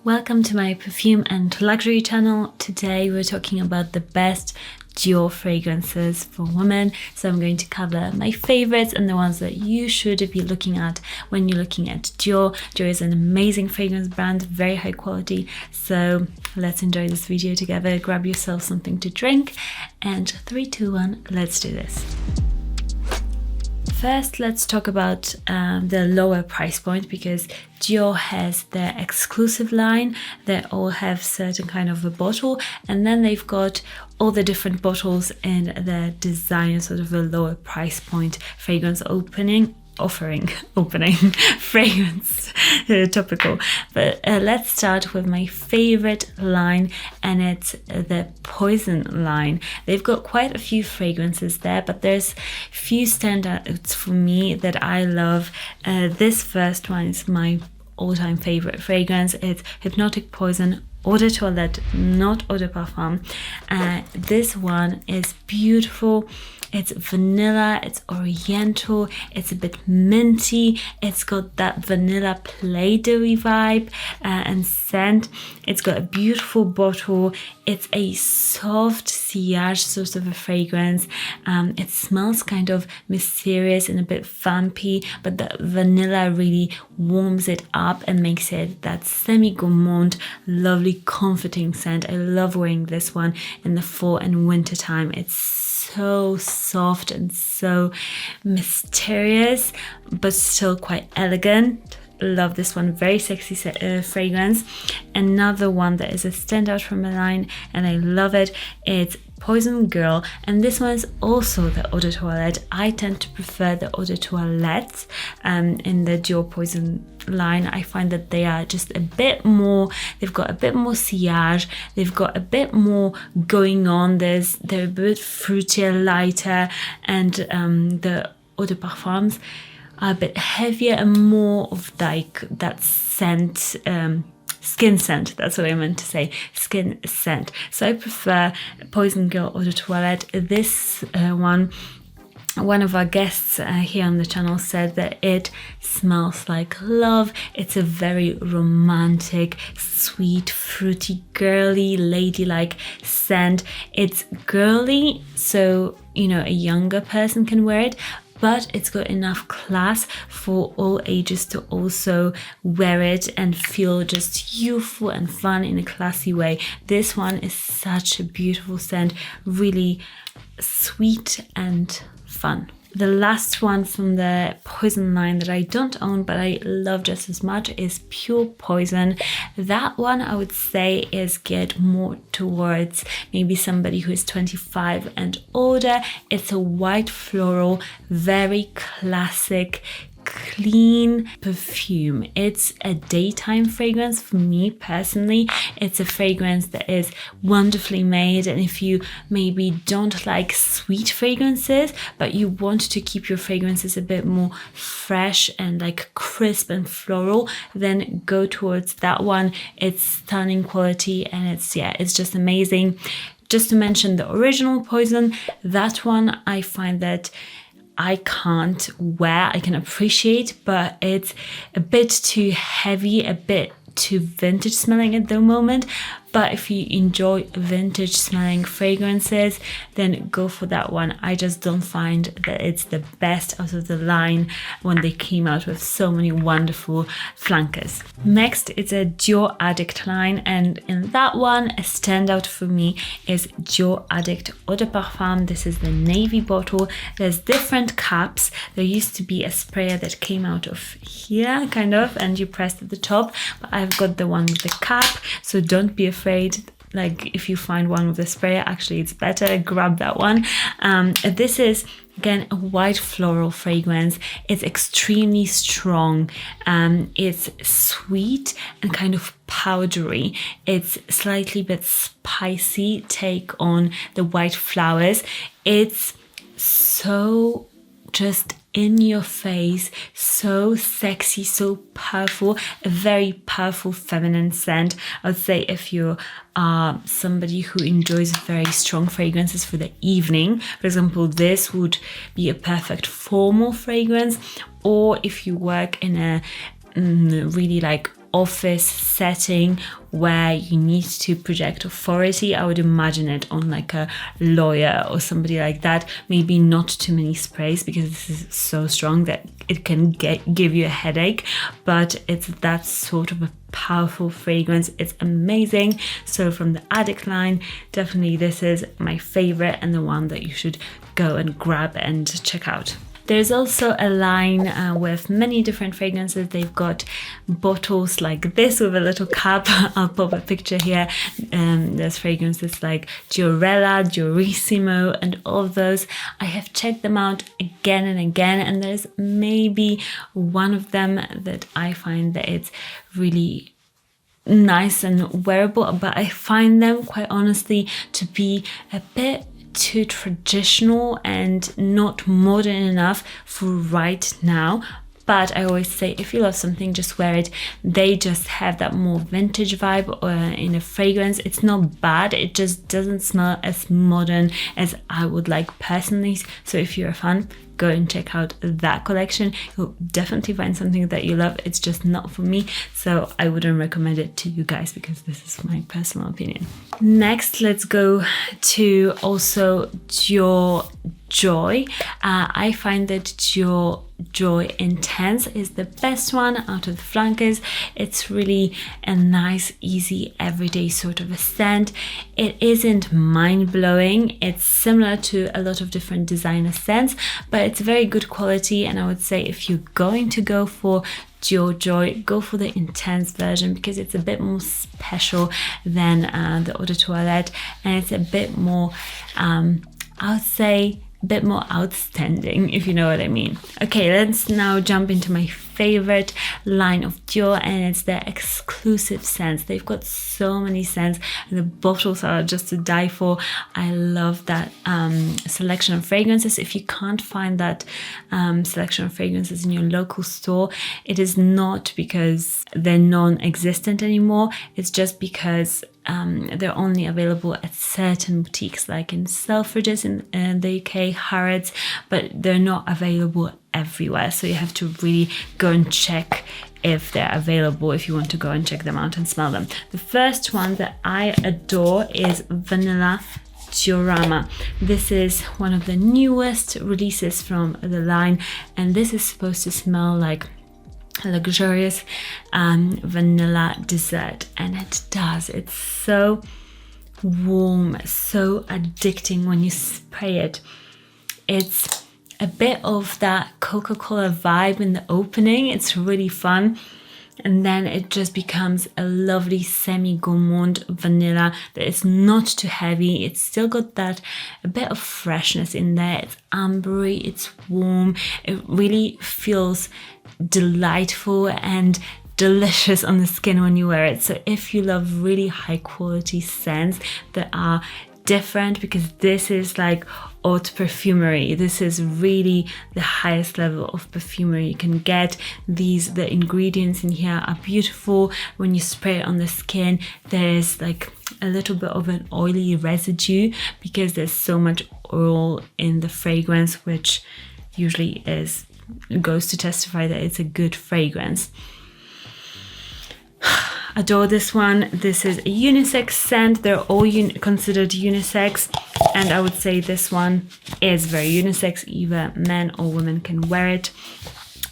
Welcome to my perfume and luxury channel. Today we're talking about the best Dior fragrances for women. So I'm going to cover my favorites and the ones that you should be looking at when you're looking at Dior. Dior is an amazing fragrance brand, very high quality. So let's enjoy this video together. Grab yourself something to drink and 3, 2, 1, let's do this. First, let's talk about the lower price point, because Dior has their exclusive line. They all have certain kind of a bottle, and then they've got all the different bottles in their design, sort of a lower price point fragrance opening fragrance topical. But let's start with my favorite line, and it's the Poison line. They've got quite a few fragrances there, but there's few standouts for me that I love. This first one is my all-time favorite fragrance. It's Hypnotic Poison Eau de Toilette, not Eau de Parfum. This one is beautiful. It's vanilla, it's oriental, it's a bit minty, it's got that vanilla play-doh-y vibe and scent. It's got a beautiful bottle. It's a soft sillage sort of a fragrance. It smells kind of mysterious and a bit vampy, but the vanilla really warms it up and makes it that semi-gourmand, lovely, comforting scent. I love wearing this one in the fall and winter time. It's so soft and so mysterious, but still quite elegant. Love this one, very sexy fragrance. Another one that is a standout from the line, and I love it, it's Poison Girl, and this one is also the Eau de Toilette. I tend to prefer the Eau de Toilette in the Dior Poison line. I find that they are just a bit more, they've got a bit more sillage, they've got a bit more going on. They're a bit fruitier, lighter, and the Eau de Parfums are a bit heavier and more of like that scent, skin scent. That's what I meant to say, skin scent. So I prefer Poison Girl Eau de Toilette. This one of our guests here on the channel said that it smells like love. It's a very romantic, sweet, fruity, girly, ladylike scent. It's girly, so you know a younger person can wear it, but it's got enough class for all ages to also wear it and feel just youthful and fun in a classy way. This one is such a beautiful scent, really sweet and fun. The last one from the Poison line that I don't own but I love just as much is Pure Poison. That one I would say is geared more towards maybe somebody who is 25 and older. It's a white floral, very classic, clean perfume. It's a daytime fragrance for me personally. It's a fragrance that is wonderfully made, and if you maybe don't like sweet fragrances but you want to keep your fragrances a bit more fresh and like crisp and floral, then go towards that one. It's stunning quality and it's just amazing. Just to mention the original Poison, that one I find that I can't wear. I can appreciate, but it's a bit too heavy, a bit too vintage smelling at the moment. But if you enjoy vintage smelling fragrances, then go for that one. I just don't find that it's the best out of the line when they came out with so many wonderful flankers. Next, it's a Dior ADDICT line, and in that one, a standout for me is Dior ADDICT Eau de Parfum. This is the navy bottle. There's different caps. There used to be a sprayer that came out of here, kind of, and you pressed at the top, but I've got the one with the cap, so don't be afraid. Like if you find one with a sprayer, actually it's better, grab that one. This is again a white floral fragrance. It's extremely strong. It's sweet and kind of powdery. It's slightly bit spicy take on the white flowers. It's so just in your face, so sexy, so powerful, a very powerful feminine scent. I would say if you are somebody who enjoys very strong fragrances for the evening, for example, this would be a perfect formal fragrance, or if you work in a really like office setting where you need to project authority. I would imagine it on like a lawyer or somebody like that. Maybe not too many sprays because this is so strong that it can give you a headache, but it's that sort of a powerful fragrance. It's amazing. So from the ADDICT line, definitely this is my favorite and the one that you should go and grab and check out. There's also a line with many different fragrances. They've got bottles like this with a little cap. I'll pop a picture here. There's fragrances like Giorama, Diorissimo, and all of those. I have checked them out again and again, and there's maybe one of them that I find that it's really nice and wearable, but I find them quite honestly to be a bit too traditional and not modern enough for right now. But I always say, if you love something, just wear it. They just have that more vintage vibe in a fragrance. It's not bad, it just doesn't smell as modern as I would like personally. So if you're a fan, go and check out that collection. You'll definitely find something that you love. It's just not for me, so I wouldn't recommend it to you guys because this is my personal opinion. Next, let's go to also Dior Joy. I find that Dior Joy Intense is the best one out of the flankers. It's really a nice, easy, everyday sort of a scent. It isn't mind-blowing. It's similar to a lot of different designer scents, but it's very good quality. And I would say if you're going to go for Dior Joy, go for the intense version because it's a bit more special than the Eau de Toilette, and it's a bit more, I would say, a bit more outstanding, if you know what I mean. Okay, let's now jump into my favorite line of Dior, and it's their exclusive scents. They've got so many scents, and the bottles are just to die for. I love that selection of fragrances. If you can't find that selection of fragrances in your local store, it is not because they're non-existent anymore. It's just because they're only available at certain boutiques, like in Selfridges in the UK, Harrods, but they're not available everywhere. So you have to really go and check if they're available if you want to go and check them out and smell them. The first one that I adore is Vanilla Diorama. This is one of the newest releases from the line, and this is supposed to smell like luxurious vanilla dessert, and it does. It's so warm, so addicting when you spray it. It's a bit of that Coca-Cola vibe in the opening. It's really fun, and then it just becomes a lovely semi-gourmand vanilla that is not too heavy. It's still got that a bit of freshness in there. It's ambery, it's warm. It really feels delightful and delicious on the skin when you wear it. So if you love really high quality scents that are different, because this is like haute perfumery, this is really the highest level of perfumery you can get. The ingredients in here are beautiful. When you spray it on the skin, there's like a little bit of an oily residue because there's so much oil in the fragrance, which usually goes to testify that it's a good fragrance. Adore this one. This is a unisex scent. They're all considered unisex, and I would say this one is very unisex. Either men or women can wear it.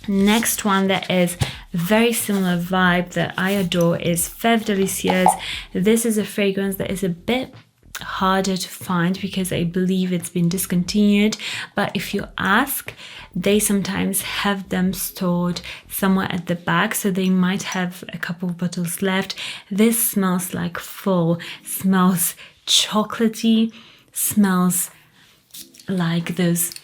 Next one that is very similar vibe that I adore is Feve Delicieuse. This is a fragrance that is a bit harder to find because I believe it's been discontinued, but if you ask, they sometimes have them stored somewhere at the back, so they might have a couple of bottles left. This smells like fall, smells chocolatey, smells like those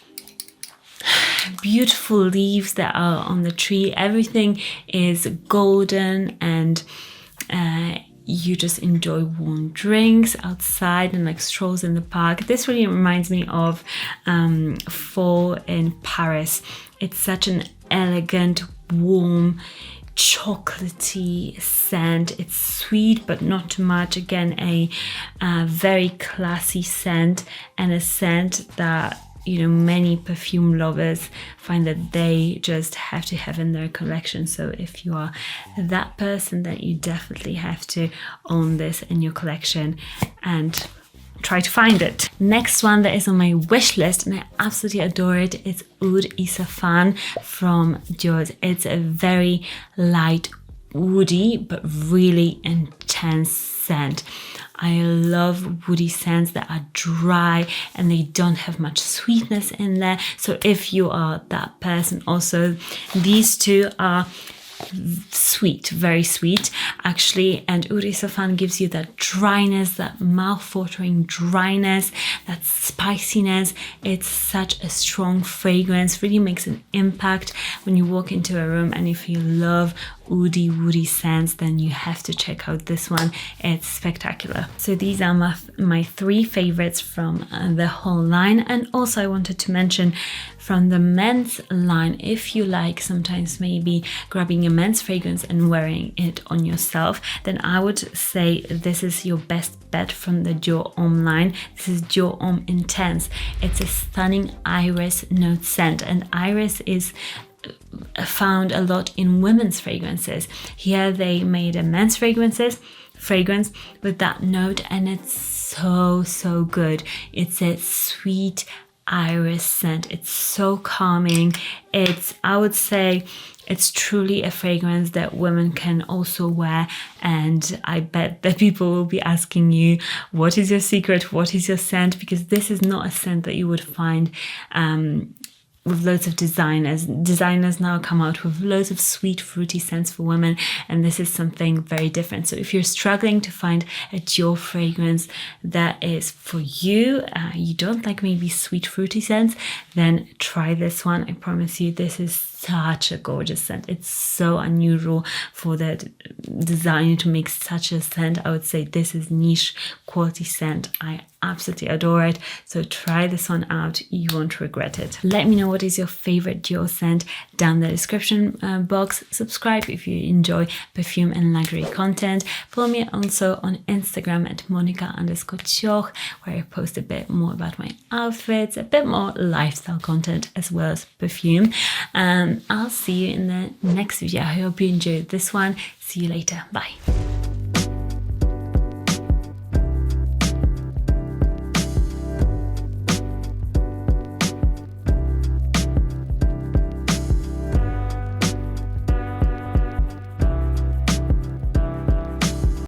beautiful leaves that are on the tree. Everything is golden, and you just enjoy warm drinks outside and like strolls in the park. This really reminds me of fall in Paris. It's such an elegant, warm, chocolatey scent. It's sweet but not too much. Again, a very classy scent, and a scent that many perfume lovers find that they just have to have in their collection. So if you are that person, then you definitely have to own this in your collection and try to find it. Next one that is on my wish list, and I absolutely adore it, is Oud Isaphan from Dior. It's a very light, woody, but really intense scent. I love woody scents that are dry and they don't have much sweetness in there. So if you are that person, also these two are sweet, very sweet actually, and Oud Isaphan gives you that dryness, that mouth-watering dryness, that spiciness. It's such a strong fragrance, really makes an impact when you walk into a room. And if you love woody scents, then you have to check out this one. It's spectacular. So these are my three favorites from the whole line. And also I wanted to mention from the men's line, if you like sometimes maybe grabbing a men's fragrance and wearing it on yourself, then I would say this is your best bet from the Dior Homme line. This is Dior Homme Intense. It's a stunning iris note scent, and iris is found a lot in women's fragrances. Here they made a men's fragrance with that note, and it's so good. It's a sweet iris scent. It's so calming. I would say it's truly a fragrance that women can also wear, and I bet that people will be asking you, what is your secret, what is your scent, because this is not a scent that you would find with loads of designers. Designers now come out with loads of sweet, fruity scents for women, and this is something very different. So if you're struggling to find a Dior fragrance that is for you, you don't like maybe sweet, fruity scents, then try this one. I promise you, this is such a gorgeous scent. It's so unusual for the designer to make such a scent. I would say this is niche quality scent. I absolutely adore it. So try this one out. You won't regret it. Let me know what is your favorite Dior scent down the description box. Subscribe if you enjoy perfume and luxury content. Follow me also on Instagram at Monica_Cioch, where I post a bit more about my outfits, a bit more lifestyle content as well as perfume. I'll see you in the next video. I hope you enjoyed this one. See you later. Bye.